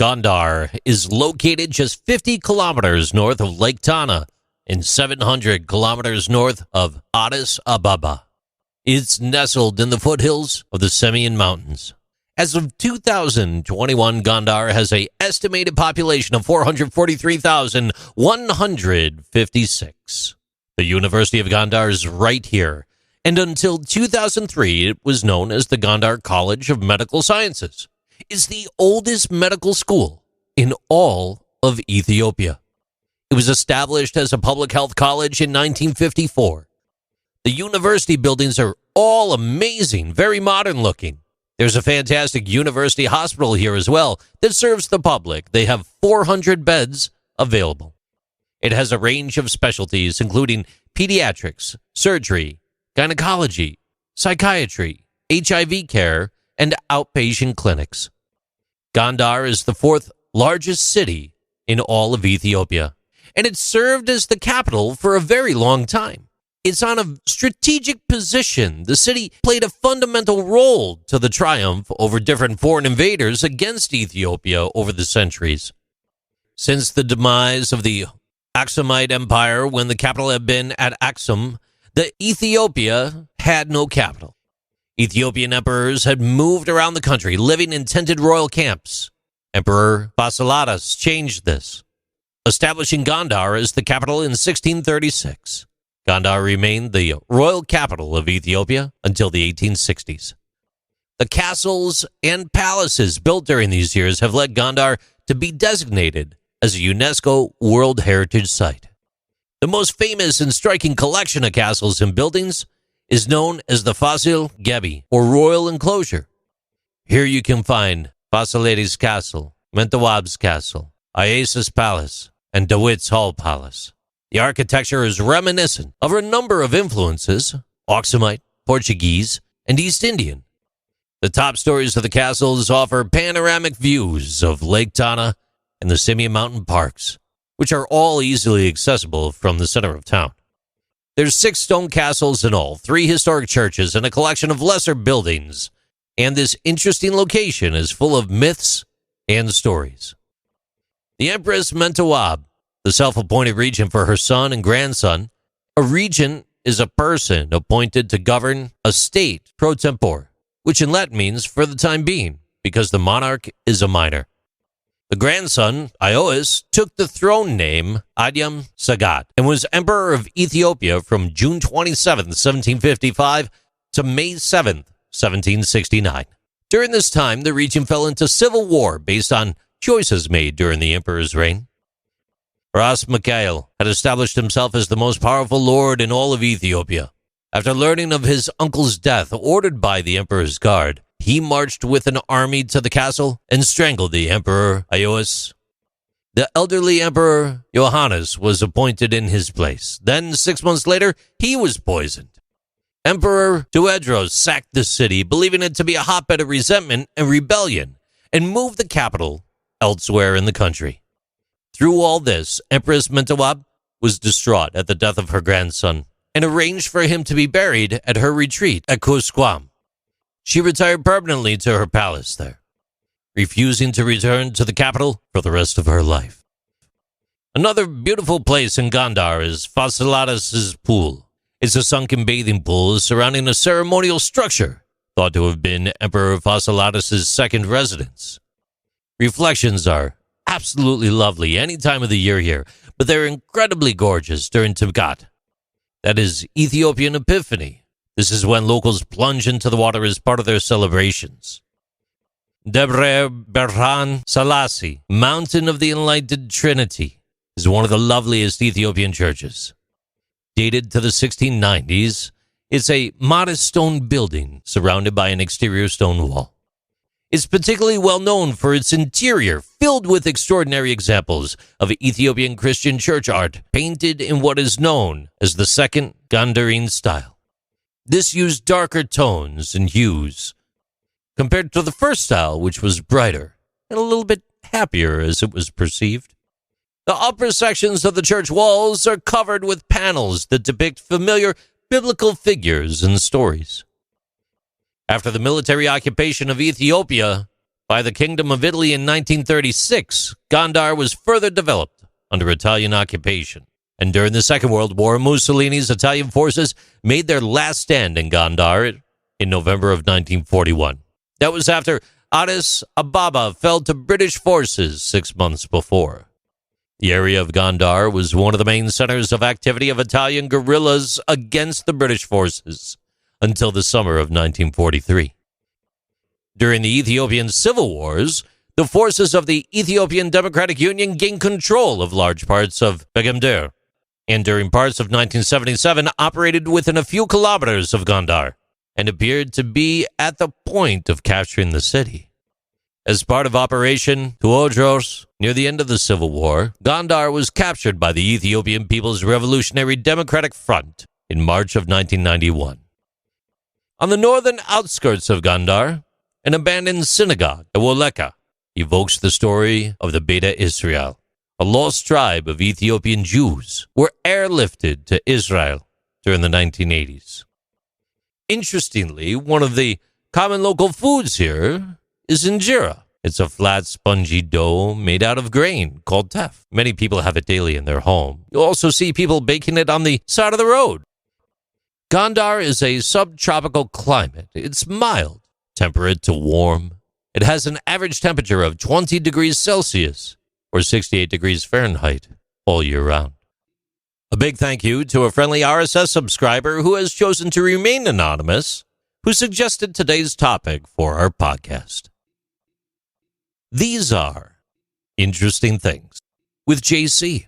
Gondar is located just 50 kilometers north of Lake Tana and 700 kilometers north of Addis, Ababa. It's nestled in the foothills of the Semien Mountains. As of 2021, Gondar has an estimated population of 443,156. The University of Gondar is right here, and until 2003, it was known as the Gondar College of Medical Sciences. It's the oldest medical school in all of Ethiopia. It was established as a public health college in 1954. The university buildings are all amazing, very modern looking. There's a fantastic university hospital here as well that serves the public. They have 400 beds available. It has a range of specialties, including pediatrics, surgery, gynecology, psychiatry, HIV care, and outpatient clinics. Gondar is the fourth largest city in all of Ethiopia, and it served as the capital for a very long time. It's on a strategic position. The city played a fundamental role to the triumph over different foreign invaders against Ethiopia over the centuries. Since the demise of the Aksumite Empire, when the capital had been at Aksum, Ethiopia had no capital. Ethiopian emperors had moved around the country, living in tented royal camps. Emperor Basiladas changed this, establishing Gondar as the capital in 1636. Gondar remained the royal capital of Ethiopia until the 1860s. The castles and palaces built during these years have led Gondar to be designated as a UNESCO World Heritage Site. The most famous and striking collection of castles and buildings is known as the Fasil Gebi, or Royal Enclosure. Here you can find Fasilides Castle, Mentawab's Castle, Iasis Palace, and DeWitt's Hall Palace. The architecture is reminiscent of a number of influences, Aksumite, Portuguese, and East Indian. The top stories of the castles offer panoramic views of Lake Tana and the Semien Mountain parks, which are all easily accessible from the center of town. There's 6 stone castles in all, 3 historic churches, and a collection of lesser buildings, and this interesting location is full of myths and stories. The Empress Mentawab, the self-appointed regent for her son and grandson. A regent is a person appointed to govern a state pro tempore, which in Latin means for the time being, because the monarch is a minor. The grandson, Addis, took the throne name Adyam Sagat and was emperor of Ethiopia from June 27, 1755 to May 7, 1769. During this time, the region fell into civil war based on choices made during the emperor's reign. Ras Mikhail had established himself as the most powerful lord in all of Ethiopia. After learning of his uncle's death ordered by the emperor's guard, he marched with an army to the castle and strangled the emperor Addis. The elderly emperor Johannes was appointed in his place. Then, 6 months later, he was poisoned. Emperor Tewodros sacked the city, believing it to be a hotbed of resentment and rebellion, and moved the capital elsewhere in the country. Through all this, Empress Mentawab was distraught at the death of her grandson and arranged for him to be buried at her retreat at Kusquam. She retired permanently to her palace there, refusing to return to the capital for the rest of her life. Another beautiful place in Gondar is Fasilides' Pool. It's a sunken bathing pool surrounding a ceremonial structure thought to have been Emperor Fasilides' second residence. Reflections are absolutely lovely any time of the year here, but they're incredibly gorgeous during Tibgat. That is Ethiopian Epiphany. This is when locals plunge into the water as part of their celebrations. Debre Berhan Selassie, Mountain of the Enlightened Trinity, is one of the loveliest Ethiopian churches. Dated to the 1690s, it's a modest stone building surrounded by an exterior stone wall. It's particularly well known for its interior, filled with extraordinary examples of Ethiopian Christian church art painted in what is known as the Second Gondarine style. This used darker tones and hues, compared to the first style, which was brighter and a little bit happier as it was perceived. The upper sections of the church walls are covered with panels that depict familiar biblical figures and stories. After the military occupation of Ethiopia by the Kingdom of Italy in 1936, Gondar was further developed under Italian occupation. And during the Second World War, Mussolini's Italian forces made their last stand in Gondar in November of 1941. That was after Addis, Ababa fell to British forces 6 months before. The area of Gondar was one of the main centers of activity of Italian guerrillas against the British forces until the summer of 1943. During the Ethiopian civil wars, the forces of the Ethiopian Democratic Union gained control of large parts of Begemder, and during parts of 1977 operated within a few kilometers of Gondar, and appeared to be at the point of capturing the city. As part of Operation Tuodros, near the end of the Civil War, Gondar was captured by the Ethiopian People's Revolutionary Democratic Front in March of 1991. On the northern outskirts of Gondar, an abandoned synagogue at Woleka evokes the story of the Beta Israel, a lost tribe of Ethiopian Jews were airlifted to Israel during the 1980s. Interestingly, one of the common local foods here is injera. It's a flat, spongy dough made out of grain called teff. Many people have it daily in their home. You'll also see people baking it on the side of the road. Gondar is a subtropical climate. It's mild, temperate to warm. It has an average temperature of 20 degrees Celsius or 68 degrees Fahrenheit all year round. A big thank you to a friendly RSS subscriber who has chosen to remain anonymous, who suggested today's topic for our podcast. These are Interesting Things with JC.